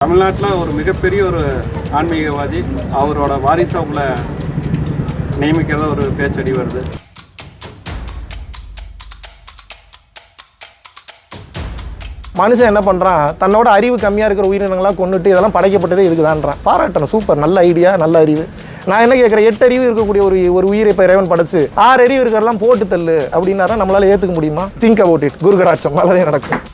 தமிழ்நாட்டில் ஒரு மிகப்பெரிய ஒரு ஆன்மீகவாதி அவரோட வாரிசாக உள்ள நியமிக்கிறத ஒரு பேச்சடி வருது. மனுஷன் என்ன பண்ணுறான், தன்னோட அறிவு கம்மியாக இருக்கிற உயிரினங்களாக கொண்டுட்டு இதெல்லாம் படைக்கப்பட்டதே இதுக்குதான்றான். பாராட்டணும், சூப்பர், நல்ல ஐடியா, நல்ல அறிவு. நான் என்ன கேட்குறேன், 8 அறிவு இருக்கக்கூடிய ஒரு உயிரை இப்போ இறைவன் படைச்சு 6 அறிவு இருக்கிறதெல்லாம் போட்டு தள்ளு அப்படின்னாரா நம்மளால ஏற்றுக்க முடியுமா? Think about it. குருகடாட்சம் நல்லதே நடக்கும்.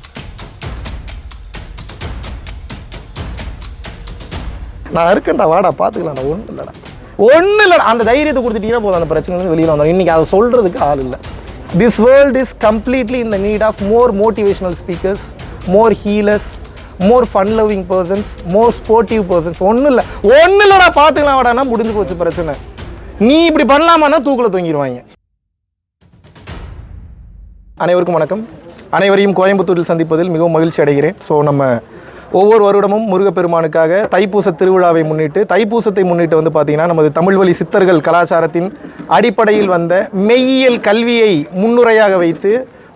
நான் இருக்கேன்டா, வாடா பார்த்துக்கலாம்டா, ஒன்றும் இல்லைடா அந்த தைரியத்தை கொடுத்துட்டீங்கன்னா போதும், அந்த பிரச்சனை வெளியில் வந்தோம். இன்றைக்கி அதை சொல்கிறதுக்கு ஆள் இல்லை. This world is completely in the need of more motivational speakers, more healers, more fun loving persons, more sportive persons. ஒன்றும் இல்லைடா பார்த்துக்கலாம் வாடானா முடிஞ்சு போச்சு பிரச்சனை. நீ இப்படி பண்ணலாமான்னா தூக்கில் தொங்கிடுவாங்க. அனைவருக்கும் வணக்கம். அனைவரையும் கோயம்புத்தூரில் சந்திப்பதில் மிகவும் மகிழ்ச்சி அடைகிறேன். ஸோ நம்ம ஒவ்வொரு வருடமும் முருகப்பெருமானுக்காக தைப்பூச திருவிழாவை முன்னிட்டு, தைப்பூசத்தை முன்னிட்டு வந்து பார்த்திங்கன்னா நமது தமிழ் வழி சித்தர்கள் கலாச்சாரத்தின் அடிப்படையில் வந்த மெய்யியல் கல்வியை முன்னுரையாக வைத்து,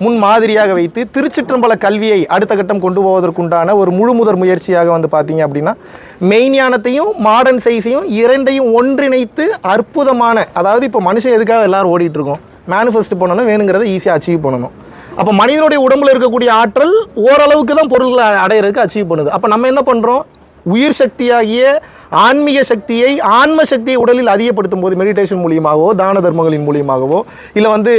முன்மாதிரியாக வைத்து திருச்சிற்றம்பல கல்வியை அடுத்த கட்டம் கொண்டு போவதற்குண்டான ஒரு முழுமுதற் முயற்சியாக வந்து பார்த்தீங்க அப்படின்னா மெய்ஞானத்தையும் மாடர்ன் சயின்ஸையும் இரண்டையும் ஒன்றிணைத்து அற்புதமான, அதாவது இப்போ மனுஷன் எதுக்காக எல்லாரும் ஓடிட்டு இருக்கோம், மேனிஃபெஸ்ட் பண்ணணும், வேணுங்கிறத ஈஸியாக அச்சீவ் பண்ணணும். அப்போ மனிதனுடைய உடம்புல இருக்கக்கூடிய ஆற்றல் ஓரளவுக்கு தான் பொருள்களை அடையிறதுக்கு அச்சீவ் பண்ணுது. அப்போ நம்ம என்ன பண்ணுறோம், உயிர் சக்தியாகிய ஆன்மீக சக்தியை, ஆன்ம சக்தியை உடலில் அதிகப்படுத்தும் போது மெடிடேஷன் மூலியமாகவோ, தான தர்மங்களின் மூலியமாகவோ, இல்லை வந்து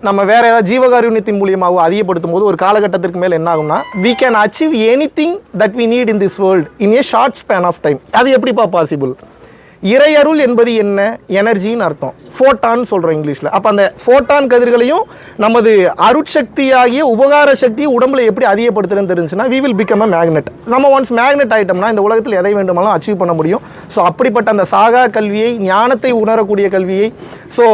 நம்ம வேற ஏதாவது ஜீவகாருண்யத்தின் மூலியமாகவோ அதிகப்படுத்தும் போது ஒரு காலகட்டத்திற்கு மேலே என்ன ஆகும்னா, we can achieve anything that we need in this world in a short span of time. அது எப்படிப்பா பாசிபிள்? இறையருள் என்பது என்ன? எனர்ஜின்னு அர்த்தம். ஃபோட்டான் சொல்கிறோம் இங்கிலீஷில். அப்போ அந்த ஃபோட்டான் கதிர்களையும் நமது அருட்சக்தியாகிய உபகார சக்தியை உடம்புல எப்படி அதிகப்படுத்துறதுன்னு தெரிஞ்சுன்னா we will become a magnet. நம்ம ஒன்ஸ் மேக்னெட் ஆகிட்டோம்னா இந்த உலகத்தில் எதை வேண்டுமானாலும் அச்சீவ் பண்ண முடியும். ஸோ அப்படிப்பட்ட அந்த சாகா கல்வியை, ஞானத்தை உணரக்கூடிய கல்வியை, ஸோ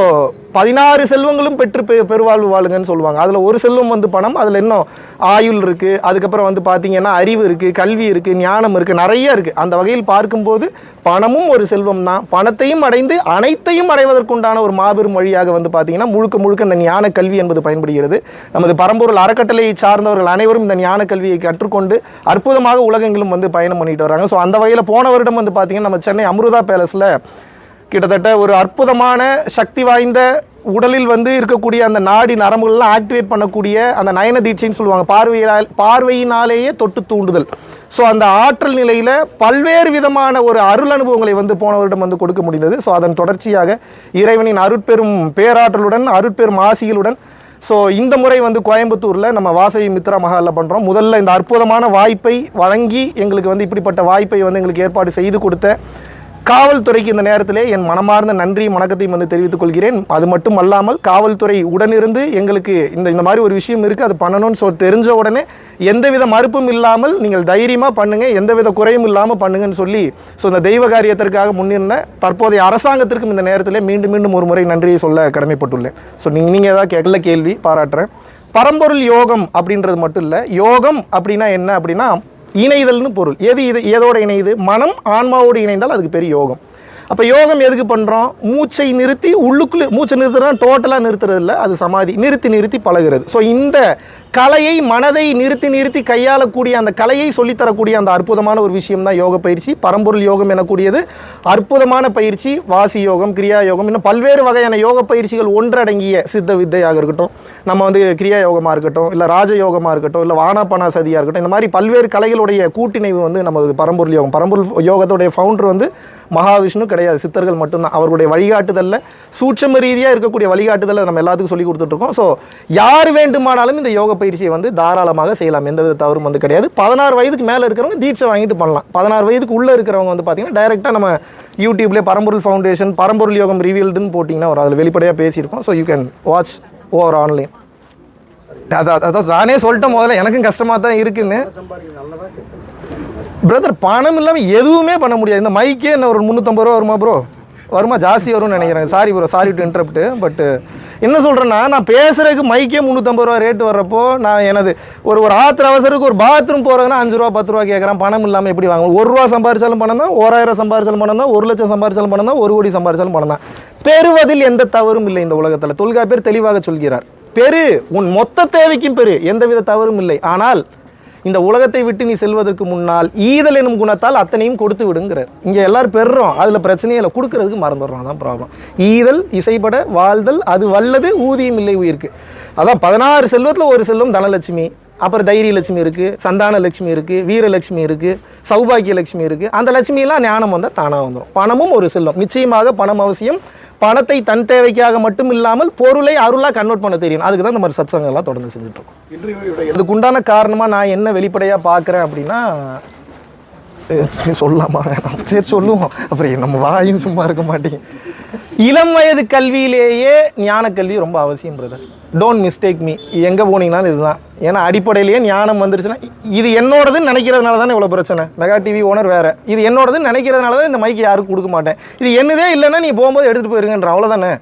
16 செல்வங்களும் பெற்று பெருவாழ்வு வாழுங்கன்னு சொல்லுவாங்க. அதில் ஒரு செல்வம் வந்து பணம், அதில் இன்னும் ஆயுள் இருக்குது, அதுக்கப்புறம் வந்து பார்த்தீங்கன்னா அறிவு இருக்குது, கல்வி இருக்குது, ஞானம் இருக்குது, நிறைய இருக்குது. அந்த வகையில் பார்க்கும்போது பணமும் ஒரு செல்வம் தான். பணத்தையும் அடைந்து அனைத்தையும் அடைவதற்குண்டான ஒரு மாபெரும் வழியாக வந்து பார்த்தீங்கன்னா முழுக்க இந்த ஞான கல்வி என்பது பயன்படுகிறது. நமது பரம்பொருள் அறக்கட்டளையை சார்ந்தவர்கள் அனைவரும் இந்த ஞான கல்வியை கற்றுக்கொண்டு அற்புதமாக உலகங்களும் வந்து பயணம் பண்ணிட்டு வராங்க. ஸோ அந்த வகையில் போன வருடம் வந்து பார்த்தீங்கன்னா நம்ம சென்னை அமிர்தா பேலஸில் கிட்டத்தட்ட ஒரு அற்புதமான சக்தி வாய்ந்த உடலில் வந்து இருக்கக்கூடிய அந்த நாடி நரம்புகள்லாம் ஆக்டிவேட் பண்ணக்கூடிய அந்த நயன தீட்சைன்னு சொல்லுவாங்க, பார்வையினாலேயே தொட்டு தூண்டுதல். ஸோ அந்த ஆற்றல் நிலையில் பல்வேறு விதமான ஒரு அருள் அனுபவங்களை வந்து போன வருடம் வந்து கொடுக்க முடிந்தது. ஸோ அதன் தொடர்ச்சியாக இறைவனின் அருட்பெரும் பேராற்றலுடன், அருட்பெரும் ஆசிகளுடன், ஸோ இந்த முறை வந்து கோயம்புத்தூரில் நம்ம வாசவி மித்ரா மஹாலில் பண்ணுறோம். முதல்ல இந்த அற்புதமான வாய்ப்பை வழங்கி எங்களுக்கு வந்து இப்படிப்பட்ட வாய்ப்பை வந்து எங்களுக்கு ஏற்பாடு செய்து கொடுத்த காவல்துறைக்கு இந்த நேரத்திலே என் மனமார்ந்த நன்றி வணக்கத்தையும் வந்து தெரிவித்துக் கொள்கிறேன். அது மட்டும் அல்லாமல் காவல்துறை உடனிருந்து எங்களுக்கு இந்த மாதிரி ஒரு விஷயம் இருக்குது, அது பண்ணணும்னு தெரிஞ்ச உடனே எந்தவித மறுப்பும் இல்லாமல் நீங்கள் தைரியமாக பண்ணுங்கள், எந்தவித குறையும் இல்லாமல் பண்ணுங்கன்னு சொல்லி ஸோ இந்த தெய்வ காரியத்திற்காக முன்னிருந்த தற்போதைய அரசாங்கத்திற்கும் இந்த நேரத்தில் மீண்டும் ஒரு முறை நன்றியை சொல்ல கடமைப்பட்டுள்ளேன். ஸோ நீங்கள் ஏதாவது கேட்கல, கேள்வி பாராட்டுறேன். பரம்பொருள் யோகம் அப்படின்றது மட்டும் இல்லை, யோகம் அப்படின்னா என்ன அப்படின்னா இணைதல்னு பொருள். எதோட இணையுது? மனம் ஆன்மாவோடு இணைந்தால் அதுக்கு பெரிய யோகம். அப்போ யோகம் எதுக்கு பண்ணுறோம்? மூச்சை நிறுத்தி உள்ளுக்குள்ளே மூச்சை நிறுத்துறதுனா டோட்டலாக நிறுத்துறது இல்லை, அது சமாதி, நிறுத்தி பழகிறது. ஸோ இந்த கலையை, மனதை நிறுத்தி கையாளக்கூடிய அந்த கலையை சொல்லித்தரக்கூடிய அந்த அற்புதமான ஒரு விஷயம் தான் யோக பயிற்சி. பரம்பொருள் யோகம் எனக்கூடியது அற்புதமான பயிற்சி. வாசி யோகம், கிரியா யோகம், இன்னும் பல்வேறு வகையான யோக பயிற்சிகள் ஒன்றடங்கிய சித்த வித்தையாக இருக்கட்டும், நம்ம வந்து கிரியா யோகமாக இருக்கட்டும், இல்லை ராஜயோகமாக இருக்கட்டும், இல்லை வானாபனா சதியாக இருக்கட்டும், இந்த மாதிரி பல்வேறு கலைகளுடைய கூட்டிணைவு வந்து நமது பரம்பொருள் யோகம். பரம்பொருள் யோகத்துடைய ஃபவுண்டர் வந்து மகாவிஷ்ணு கிடையாது, சித்தர்கள் மட்டும்தான். அவர்களுடைய வழிகாட்டுதலில், சூட்சம ரீதியாக இருக்கக்கூடிய வழிகாட்டுதலை நம்ம எல்லாத்துக்கும் சொல்லி கொடுத்துட்ருக்கோம். ஸோ யார் வேண்டுமானாலும் இந்த யோக பயிற்சியை வந்து தாராளமாக செய்யலாம், எந்தவித தவறும் வந்து கிடையாது. 16 வயதுக்கு மேலே இருக்கிறவங்க தீட்சை வாங்கிட்டு பண்ணலாம். 16 வயதுக்கு உள்ளே இருக்கிறவங்க வந்து பார்த்தீங்கன்னா டைரெக்டாக நம்ம யூடியூப்லேயே பரம்பொருள் ஃபவுண்டேஷன், பரம்பொருள் யோகம் ரிவீல்டுன்னு போட்டிங்கன்னா ஒரு அதில் வெளிப்படையாக பேசியிருக்கோம். So you can watch over online. அதான் நானே சொல்லிட்டேன், முதல்ல எனக்கும் கஷ்டமாக தான் இருக்குன்னு. பிரதர், பணம் இல்லாமல் எதுவுமே பண்ண முடியாது. இந்த மைக்கே என்ன ஒரு 350 ரூபா வருமா ப்ரோ? வருமா? ஜாஸ்தி வரும்னு நினைக்கிறேன். Sorry bro, sorry to interrupt. But என்ன சொல்கிறேன்னா, நான் பேசுகிறதுக்கு மைக்கே 350 ரூபா ரேட்டு வர்றப்போ நான் எனது ஒரு ஆத்திர அவசரத்துக்கு ஒரு பாத்ரூம் போகிறதுனா 5 ரூபா 10 ரூபா கேட்குறேன். பணம் இல்லாமல் எப்படி வாங்க? 1 ரூபா சம்பாரிச்சாலும் பணம் தான், 1000 சம்பாரிச்சாலும் பணம் தான், 1 லட்சம் சம்பாரிச்சாலும் பணம் தான், 1 கோடி சம்பாரிச்சாலும் பணம் தான். பெறுவதில் எந்த தவறும் இல்லை இந்த உலகத்தில். தொல்காப்பியர் தெளிவாக சொல்கிறார், பெரு, உன் மொத்த தேவைக்கும் பெரு, எந்தவித தவறும் இல்லை. ஆனால் இந்த உலகத்தை விட்டு நீ செல்வதற்கு முன்னால் ஈதல் எனும் குணத்தால் அத்தனையும் கொடுத்து விடுங்கிறார். இங்கே எல்லாரும் பெறுறோம், அதில் பிரச்சனையே இல்லை, கொடுக்கறதுக்கு மறந்துடுறோம், அதான் ப்ராப்ளம். ஈதல் இசைப்பட வாழ்தல் அது வல்லது ஊதியம் இல்லை உயிருக்கு. அதான் 16 செல்வத்தில் ஒரு செல்வம் தனலட்சுமி, அப்புறம் தைரிய லட்சுமி இருக்குது, சந்தான லட்சுமி இருக்குது, வீரலட்சுமி இருக்குது, சௌபாகிய லட்சுமி இருக்குது. அந்த லட்சுமியெல்லாம் ஞானம் வந்தால் தானாக வந்துடும். பணமும் ஒரு செல்வம், நிச்சயமாக பணம் அவசியம். பணத்தை தன் தேவைக்காக மட்டும் இல்லாமல் பொருளை அருளாக கன்வெர்ட் பண்ண தெரியும். அதுக்கு தான் இந்த மாதிரி சத்சங்கங்கள்லாம் தொடர்ந்து செஞ்சுட்ருக்கோம். இதுக்கு உண்டான காரணமாக நான் என்ன வெளிப்படையாக பார்க்குறேன் அப்படின்னா, சொல்லலாமா வேணாம், சரி சொல்லுவோம், அப்புறம் நம்ம வாயும் சும்மா இருக்க மாட்டேங்க. இளம் வயது கல்வியிலேயே ஞான கல்வி ரொம்ப அவசியம் பிரதர். டோன்ட் மிஸ்டேக் மீ, எங்கே போனீங்கன்னாலும் இதுதான். ஏன்னா அடிப்படையிலேயே ஞானம் வந்துருச்சுன்னா, இது என்னோடதுன்னு நினைக்கிறதுனால தானே இவ்வளோ பிரச்சனை. மெகா டிவி ஓனர் வேறு, இது என்னோடதுன்னு நினைக்கிறதுனால தான் இந்த மைக்கு யாருக்கும் கொடுக்க மாட்டேன். இது என்னதே இல்லைன்னா நீ போகும்போது எடுத்துகிட்டு போயிருங்கன்ற, அவ்வளோதானே,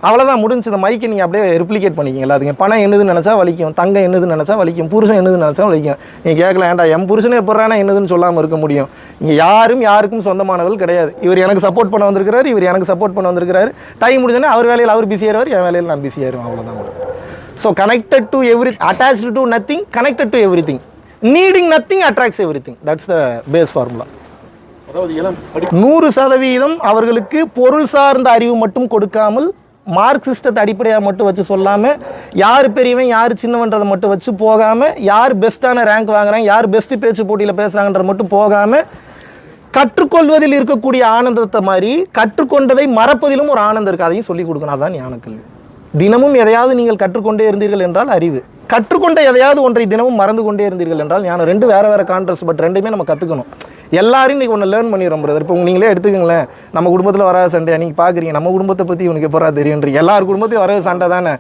அவ்வளோதான் முடிஞ்சு. இந்த மைக்கை நீங்கள் அப்படியே ரிப்ளிகேட் பண்ணிக்கிங்க எல்லாத்துக்கும். பணம் என்னதுன்னு நினச்சா வலிக்கும், தங்கம் என்னதுன்னு நினச்சா வலிக்கும், புருஷன் என்னதுன்னு நினச்சா வலிக்கும். நீங்கள் கேட்கல, ஏன்டா என் புருஷனே எப்பட்றானா என்னதுன்னு சொல்லாமல் இருக்க முடியும். இங்கே யாருக்கும் சொந்தமானவர்கள் கிடையாது. இவர் எனக்கு சப்போர்ட் பண்ண வந்திருக்கிறார், இவர் எனக்கு சப்போர்ட் பண்ண வந்திருக்கிறாரு. டைம் முடிஞ்சோன்னே அவர் வேலையில் அவர் பிஸியாயிருவார், என் வேலையில் நான் பிஸியாயிருவேன், அவ்வளோதான். So connected to every, attached to nothing, connected to everything, needing nothing attracts everything. That's the base formula. 100% அவர்களுக்கு பொருள் சார்ந்த அறிவு மட்டும் கொடுக்காமல், மார்க் சிஸ்டத்தை அடிப்படையாக மட்டும் வச்சு சொல்லாமல், யார் பெரியவன் யார் சின்னவன்றதை மட்டும் வச்சு போகாமல், யார் பெஸ்ட்டான ரேங்க் வாங்குறாங்க, யார் பெஸ்ட்டு பேச்சு போட்டியில் பேசுகிறாங்கன்றது மட்டும் போகாமல், கற்றுக்கொள்வதில் இருக்கக்கூடிய ஆனந்தத்தை மாதிரி கற்றுக்கொண்டதை மறப்பதிலும் ஒரு ஆனந்தம் இருக்குது, அதையும் சொல்லிக் கொடுக்கணும். அதான் ஞானக்கல்வி. தினமும் எதையாவது நீங்கள் கற்றுக்கொண்டே இருந்தீர்கள் என்றால் அறிவு, கற்றுக்கொண்ட எதையாவது ஒன்றை தினமும் மறந்து கொண்டே இருந்தீர்கள் என்றால் ஞானம். ரெண்டு வேறு வேறு கான்ட்ரஸ்ட், பட் ரெண்டுமே நம்ம கற்றுக்கணும். எல்லாரும் இன்றைக்கி ஒன்று லேர்ன் பண்ணிடுறோம் பிரதர். இப்போ நீங்களே எடுத்துக்கங்களேன், நம்ம குடும்பத்தில் வராத சண்டை நீங்கள் பார்க்குறீங்க, நம்ம குடும்பத்தை பற்றி உனக்கு எப்போ தெரியுன்றீங்க. எல்லார் குடும்பத்தையும் வராத சண்டை தானே.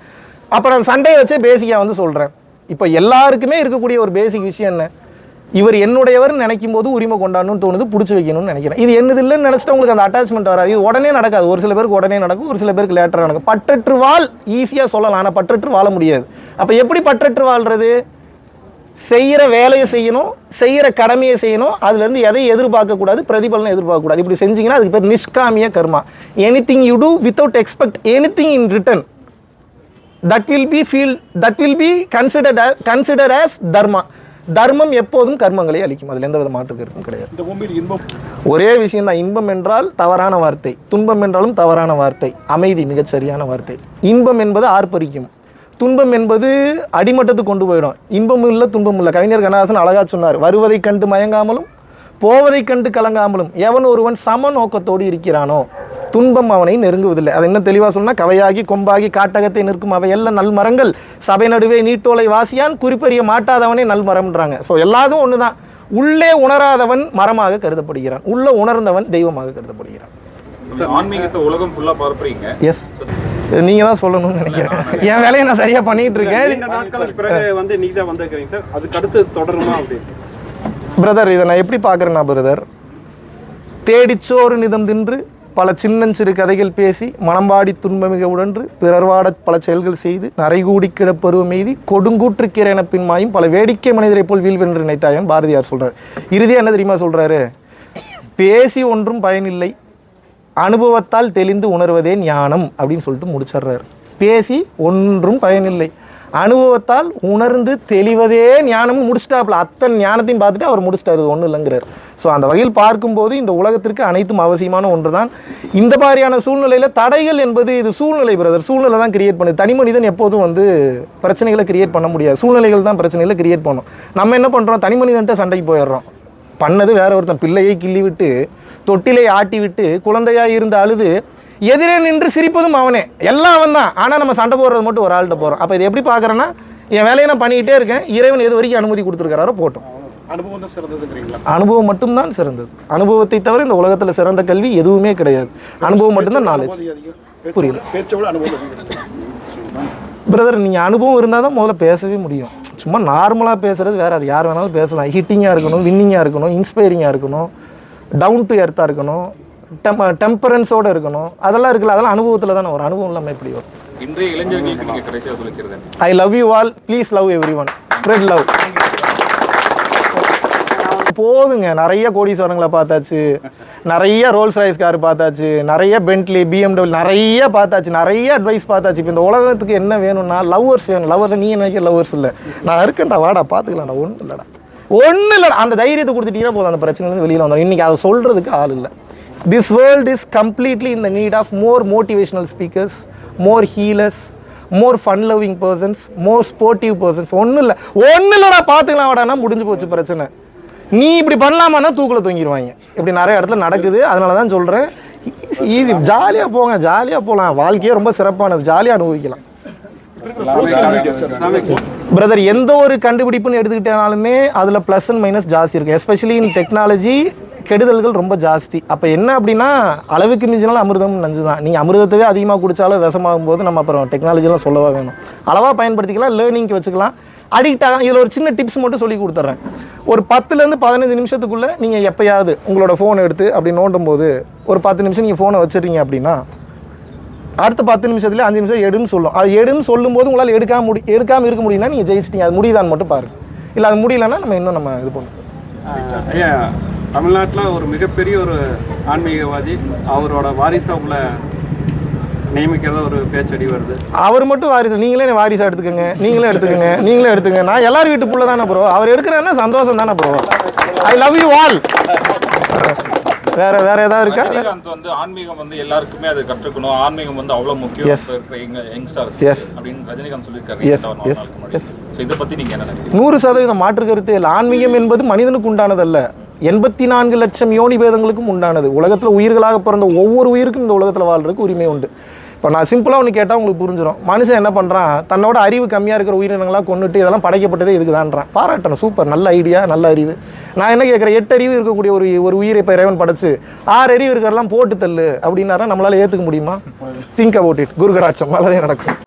அப்புறம் அந்த சண்டையை வச்சே பேசிக்காக வந்து சொல்கிறேன். இப்போ எல்லாருக்குமே இருக்கக்கூடிய ஒரு பேசிக் விஷயம் என்ன, இவர் என்னுடையவர்னு நினைக்கும் போது உரிமை கொண்டாடணும்னு தோணுது, பிடிச்சி வைக்கணும்னு நினைக்கிறேன். இது என்னது இல்லைன்னு நினச்சிட்டு உங்களுக்கு அந்த அட்டாச்மெண்ட் வராது. இது உடனே நடக்காது. ஒரு சில பேருக்கு உடனே நடக்கும், ஒரு சில பேருக்கு லேட்டராக நடக்கும். பற்றற்று வாழ் ஈஸியாக சொல்லலாம், ஆனால் பற்றற்று வாழ முடியாது. அப்போ எப்படி பற்றற்று வாழ்றது? செய்கிற வேலையை செய்யணும், செய்கிற கடமையை செய்யணும், அதுலேருந்து எதையும் எதிர்பார்க்கக்கூடாது, பிரதிபலனை எதிர்பார்க்கக்கூடாது. இப்படி செஞ்சீங்கன்னா அதுக்கு பேர் நிஷ்காமிய karma. Anything you do without expect anything in return, that will be considered as dharma. தர்மம் எப்போதும் கர்மங்களை அளிக்கும், அதில் எந்த வித மாற்று கருத்தும் கிடையாது. ஒரே விஷயம் தான், இன்பம் என்றால் தவறான வார்த்தை, துன்பம் என்றாலும் தவறான வார்த்தை, அமைதி மிகச் சரியான வார்த்தை. இன்பம் என்பது ஆர்ப்பரிக்கும், துன்பம் என்பது அடிமட்டத்துக்கு கொண்டு போயிடும். இன்பமும் இல்லை துன்பமும் இல்லை. கவிஞர் கண்ணதாசன் அழகா சொன்னார், வருவதை கண்டு மயங்காமலும் போவதை கண்டு கலங்காமலும் எவன் ஒருவன் சம நோக்கத்தோடு இருக்கிறானோ துன்பம் அவனை நெருங்குவதில்லை. அதை இன்னும் தெளிவாக சொன்னால், கவையாகி கொம்பாகி காட்டகத்தை நிற்கும் அவை எல்லாம் நல் மரங்கள், சபை நடுவே நீட்டோலை வாசியான், குறிப்பறிய மாட்டாதவனே நல் மரம்ன்றாங்க. ஸோ எல்லாரும் ஒன்று தான். உள்ளே உணராதவன் மரமாக கருதப்படுகிறான், உள்ள உணர்ந்தவன் தெய்வமாக கருதப்படுகிறான். ஆன்மீகத்தை உலகம் ஃபுல்லா பார்ப்பீங்க. எஸ், நீங்க தான் சொல்லணும்னு நினைக்கிறேன். என் வேலையை நான் சரியா பண்ணிட்டு இருக்கேன். நாட்களுக்கு பிறகு வந்து நீங்க தான் வந்திருக்கீங்க சார், அதுக்கு அடுத்து தொடருமா அப்படின்னு? பிரதர், இதை நான் எப்படி பார்க்குறேன்னா பிரதர், தேடிச்சோறு நிதம் தின்று பல சின்னஞ்சிறு கதைகள் பேசி மனம்பாடி துன்பமிக உடன்று பிறர்வாட பல செயல்கள் செய்து நரைகூடி கிடப்பருவம் எய்தி கொடுங்கூற்றுக்கிற என பின்மாயும் பல வேடிக்கை மனிதரை போல் வீழ்வென்று நினைத்தாயன் பாரதியார் சொல்றாரு. இறுதியாக என்ன தெரியுமா சொல்றாரு? பேசி ஒன்றும் பயனில்லை, அனுபவத்தால் தெளிந்து உணர்வதே ஞானம் அப்படின்னு சொல்லிட்டு முடிச்சிடுறாரு. பேசி ஒன்றும் பயனில்லை, அனுபவத்தால் உணர்ந்து தெளிவதே ஞானமும் முடிச்சிட்டாப்புல. அத்தனை ஞானத்தையும் பார்த்துட்டு அவர் முடிச்சிட்டாரு, இது ஒன்றும் இல்லைங்கிறார். ஸோ அந்த வகையில் பார்க்கும்போது இந்த உலகத்திற்கு அனைத்தும் அவசியமான ஒன்று தான். இந்த மாதிரியான சூழ்நிலையில் தடைகள் என்பது இது சூழ்நிலை பிரதர், சூழ்நிலை தான் கிரியேட் பண்ணுது. தனி மனிதன் எப்போதும் வந்து பிரச்சனைகளை கிரியேட் பண்ண முடியாது, சூழ்நிலைகள் தான் பிரச்சனைகளை கிரியேட் பண்ணும். நம்ம என்ன பண்ணுறோம், தனி மனிதன்ட்ட சண்டைக்கு போயிடுறோம். பண்ணது வேற ஒருத்தன், பிள்ளையை கிள்ளி விட்டு தொட்டிலை ஆட்டி விட்டு குழந்தையாக இருந்து அழுது எதிரே நின்று சிரிப்பதும் அவனே, எல்லாம் அவன் தான். ஆனால் நம்ம சண்டை போடுறது மட்டும் ஒரு ஆள்கிட்ட போகிறோம். அப்போ இது எப்படி பார்க்குறேன்னா, என் வேலையை நான் பண்ணிக்கிட்டே இருக்கேன், இறைவன் எது வரைக்கும் அனுமதி கொடுத்துருக்காரோ போட்டோம். அனுபவம் தான் சிறந்ததுங்கிறீங்களா? அனுபவம் மட்டும்தான் சிறந்தது. அனுபவத்தை தவிர இந்த உலகத்தில் சிறந்த கல்வி எதுவுமே கிடையாது. அனுபவம் மட்டும்தான் நாலேஜ். புரியல பிரதர், நீங்கள் அனுபவம் இருந்தால் தான் முதல்ல பேசவே முடியும். சும்மா நார்மலாக பேசுகிறது வேறு, அது யார் வேணாலும் பேசலாம். ஹிட்டிங்காக இருக்கணும், வின்னிங்காக இருக்கணும், இன்ஸ்பைரிங்காக இருக்கணும், டவுன் டு எர்த்தாக இருக்கணும், டெம்பரன்ஸோடு இருக்கணும், அதெல்லாம் இருக்குல்ல, அதெல்லாம் அனுபவத்தில் தானே வரும். அனுபவம் இல்லாமல் எப்படி வரும்? இன்றைய இளைஞர்களுக்கு நீங்கள் கடைசியாக சொல்லிக்கிறது, I love you all, please love every one, spread love. போதுங்க, நிறைய கோடீஸ்வரங்களை பார்த்தாச்சு, நிறைய ரோல்ஸ் ராய்ஸ் கார் பார்த்தாச்சு, நிறைய பென்ட்லி BMW நிறைய பார்த்தாச்சு, நிறைய அட்வைஸ் பார்த்தாச்சு. இப்போ இந்த உலகத்துக்கு என்ன வேணும்னா லவ்வர்ஸ் வேணும். லவ்வர்ஸ் நீங்கள் நினைக்கிற லவ்வர்ஸ் இல்லை, நான் இருக்கேன்டா, வாடா பார்த்துக்கலாம்டா, ஒன்றும் இல்லைடா. ஒன்றும் இல்லை, அந்த தைரியத்தை கொடுத்துட்டீங்கன்னா போதும், அந்த பிரச்சனைலேருந்து வெளியில் வந்துடும். இன்றைக்கி அதை சொல்கிறதுக்கு ஆள் இல்லை. This world is completely in the need of more motivational speakers, more healers, more fun loving persons, more sportive persons. ஒன்றும் இல்லைடா பார்த்துக்கலாம் வாடானா முடிஞ்சு போச்சு பிரச்சனை. நீ இப்படி பண்ணலாமான்னா தூக்கில் தொங்கிடுவாங்க. இப்படி நிறைய இடத்துல நடக்குது. அதனால தான் சொல்கிறேன், ஈஸி, ஜாலியாக போங்க, ஜாலியாக போகலாம். வாழ்க்கையே ரொம்ப சிறப்பானது, ஜாலியாக அனுபவிக்கலாம். பிரதர், எந்த ஒரு கண்டுபிடிப்புன்னு எடுத்துக்கிட்டாலுமே அதில் ப்ளஸ் அண்ட் மைனஸ் ஜாஸ்தி இருக்குது. எஸ்பெஷலி இன் டெக்னாலஜி கெடுதல்கள் ரொம்ப ஜாஸ்தி. அப்போ என்ன அப்படின்னா, அளவுக்கு மிஞ்சினாலும் அமிர்தம் நஞ்சு தான். நீங்கள் அமிர்தத்துவே அதிகமாக குடித்தாலும் விஷமாகும் போது நம்ம அப்புறம் டெக்னாலஜிலாம் சொல்லவா வேணும். அளவாக பயன்படுத்திக்கலாம், லேர்னிங்க்கு வச்சுக்கலாம். அடிக்ட் ஆகும். இதில் ஒரு சின்ன டிப்ஸ் மட்டும் சொல்லி கொடுத்துட்றேன். ஒரு 10லேருந்து 15 நிமிஷத்துக்குள்ளே நீங்கள் எப்போயாவது உங்களோட ஃபோனை எடுத்து அப்படி நோண்டும் போது ஒரு 10 நிமிஷம் நீங்கள் ஃபோனை வச்சுருங்க அப்படின்னா, அடுத்த 10 நிமிஷத்துல 5 நிமிஷம் எடுன்னு சொல்லும். அது எடுன்னு சொல்லும்போது உங்களால் எடுக்காமல் இருக்க முடியும்னா நீங்கள் ஜெயிச்சிட்டீங்க. அது முடியுதான்னு மட்டும் பாருங்கள். இல்லை அது முடியலன்னா நம்ம இன்னும் நம்ம இது பண்ணுவோம். ஐயா, தமிழ்நாட்டில் ஒரு மிகப்பெரிய ஒரு ஆன்மீகவாதி, அவரோட வாரிசாக உள்ள நியமிக்கிறத ஒரு பேச்சடி வருது. அவர் மட்டும் வாரிசு, நீங்களே வாரிசா எடுத்துக்கோங்க, நீங்களே எடுத்துக்கங்க. நான் எல்லாரும் வீட்டுக்குள்ள தானே ப்ரோ. அவர் எடுக்கிறேன்னா சந்தோஷம் தானே bro. I love you all. வேற ஏதாவது இருக்கா? ரஜினிகாந்த் வந்து ஆன்மீகம் வந்து எல்லாருக்குமே அது கற்றுக்கணும், ஆன்மீகம் வந்து அவ்வளவு முக்கியம் இருக்கிற யங்ஸ்டர்ஸ் அப்படின்னு ரஜினிகாந்த் சொல்லியிருக்காரு. இதை பத்தி நீங்க என்ன நினைக்கிறீங்க? 100% மாற்று கருத்து இல்லை. ஆன்மீகம் என்பது மனிதனுக்கு உண்டானதல்ல, 84 லட்சம் யோனி பேதங்களுக்கும் உண்டானது. உலகத்தில் உயிர்களாக பிறந்த ஒவ்வொரு உயிருக்கும் இந்த உலகத்தில் வாழ்றதுக்கு உரிமை உண்டு. இப்போ நான் சிம்பிளாக ஒன்று கேட்டால் உங்களுக்கு புரிஞ்சிடும். மனுஷன் என்ன பண்ணுறான், தன்னோட அறிவு கம்மியாக இருக்கிற உயிரினங்களாக கொண்டுட்டு இதெல்லாம் படைக்கப்பட்டதே இதுக்குதான்றான். பாராட்டணும், சூப்பர், நல்ல ஐடியா, நல்ல அறிவு. நான் என்ன கேட்குறேன், 8 அறிவு இருக்கக்கூடிய ஒரு உயிரை இப்போ இறைவன் படைச்சு 6 அறிவு இருக்கிறதெல்லாம் போட்டு தள்ளு அப்படின்னாரா நம்மளால் ஏற்றுக்க முடியுமா? Think about it. குருகடாட்சம் நல்லதே நடக்கும்.